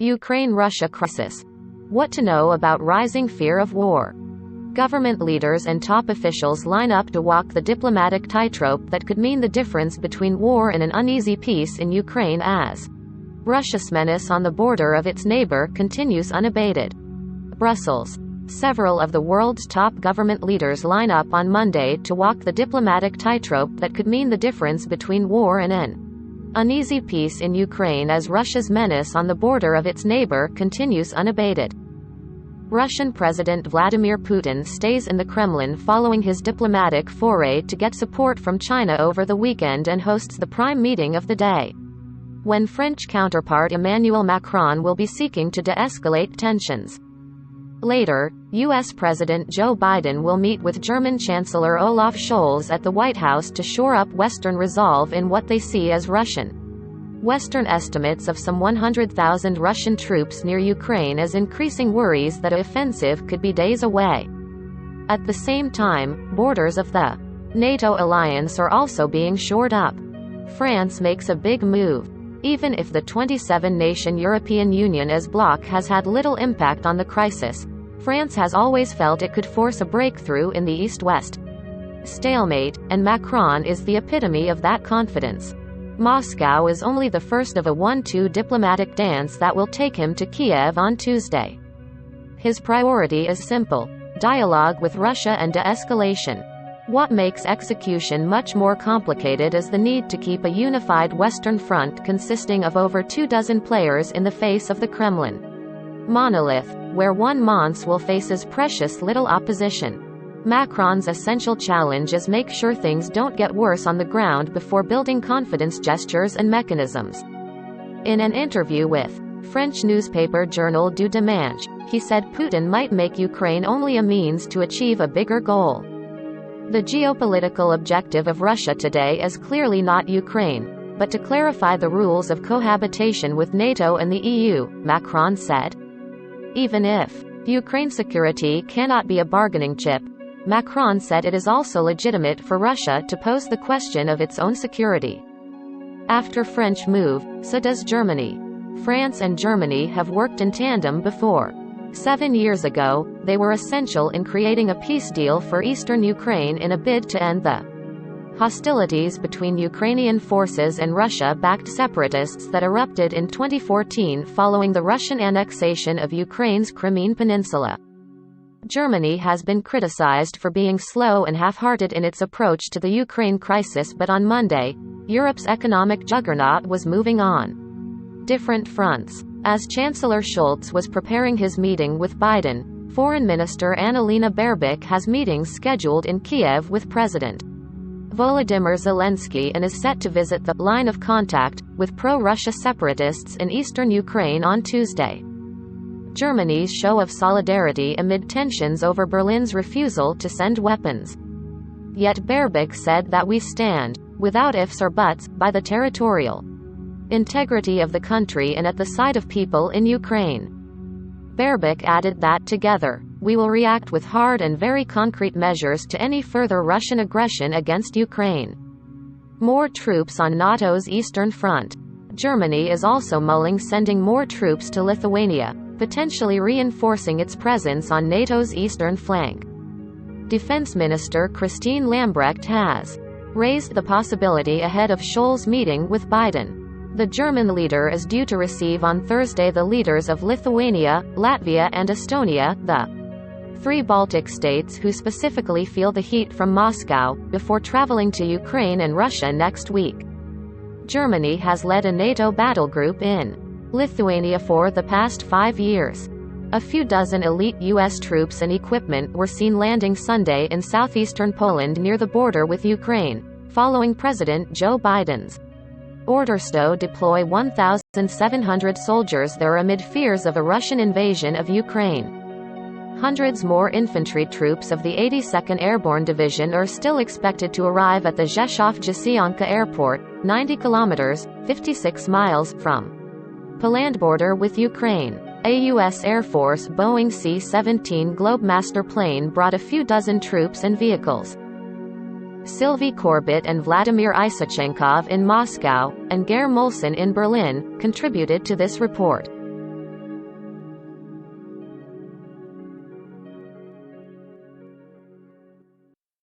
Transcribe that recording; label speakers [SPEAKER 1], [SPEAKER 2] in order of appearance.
[SPEAKER 1] Ukraine-Russia crisis. What to know about rising fear of war. Government leaders and top officials line up to walk the diplomatic tightrope that could mean the difference between war and an uneasy peace in Ukraine as Russia's menace on the border of its neighbor continues unabated. Brussels. Several of the world's top government leaders line up on Monday to walk the diplomatic tightrope that could mean the difference between war and an uneasy peace in Ukraine as Russia's menace on the border of its neighbor continues unabated. Russian President Vladimir Putin stays in the Kremlin following his diplomatic foray to get support from China over the weekend and hosts the prime meeting of the day, when French counterpart Emmanuel Macron will be seeking to de-escalate tensions. Later, U.S. President Joe Biden will meet with German Chancellor Olaf Scholz at the White House to shore up Western resolve in what they see as Western estimates of some 100,000 Russian troops near Ukraine as increasing worries that an offensive could be days away. At the same time, borders of the NATO alliance are also being shored up. France makes a big move. Even if the 27-nation European Union as bloc has had little impact on the crisis, France has always felt it could force a breakthrough in the East-West stalemate, and Macron is the epitome of that confidence. Moscow is only the first of a 1-2 diplomatic dance that will take him to Kiev on Tuesday. His priority is simple: dialogue with Russia and de-escalation. What makes execution much more complicated is the need to keep a unified Western front consisting of over 24 players in the face of the Kremlin monolith, where one Mons will face as precious little opposition. Macron's essential challenge is make sure things don't get worse on the ground before building confidence gestures and mechanisms. In an interview with French newspaper Journal du Dimanche, he said Putin might make Ukraine only a means to achieve a bigger goal. The geopolitical objective of Russia today is clearly not Ukraine, but to clarify the rules of cohabitation with NATO and the EU, Macron said. Even if Ukraine's security cannot be a bargaining chip, Macron said it is also legitimate for Russia to pose the question of its own security. After French move, so does Germany. France and Germany have worked in tandem before. 7 years ago, they were essential in creating a peace deal for eastern Ukraine in a bid to end the hostilities between Ukrainian forces and Russia-backed separatists that erupted in 2014 following the Russian annexation of Ukraine's Crimean Peninsula. Germany has been criticized for being slow and half-hearted in its approach to the Ukraine crisis, but on Monday, Europe's economic juggernaut was moving on different fronts. As Chancellor Scholz was preparing his meeting with Biden, Foreign Minister Annalena Baerbock has meetings scheduled in Kiev with President Volodymyr Zelensky and is set to visit the line of contact with pro-Russia separatists in eastern Ukraine on Tuesday. Germany's show of solidarity amid tensions over Berlin's refusal to send weapons. Yet Baerbock said that we stand, without ifs or buts, by the territorial integrity of the country and at the side of people in Ukraine. Baerbock added that together, we will react with hard and very concrete measures to any further Russian aggression against Ukraine. More troops on NATO's Eastern Front. Germany is also mulling sending more troops to Lithuania, potentially reinforcing its presence on NATO's eastern flank. Defense Minister Christine Lambrecht has raised the possibility ahead of Scholz's meeting with Biden. The German leader is due to receive on Thursday the leaders of Lithuania, Latvia and Estonia, the 3 Baltic states who specifically feel the heat from Moscow, before traveling to Ukraine and Russia next week. Germany has led a NATO battle group in Lithuania for the past 5 years. A few dozen elite U.S. troops and equipment were seen landing Sunday in southeastern Poland near the border with Ukraine, following President Joe Biden's orders to deploy 1,700 soldiers there amid fears of a Russian invasion of Ukraine. Hundreds more infantry troops of the 82nd Airborne Division are still expected to arrive at the Rzeszów-Jastrzębie Airport, 90 kilometers, 56 miles, from Poland border with Ukraine. A U.S. Air Force Boeing C-17 Globemaster plane brought a few dozen troops and vehicles. Sylvie Corbett and Vladimir Isachenkov in Moscow, and Geir Molson in Berlin, contributed to this report.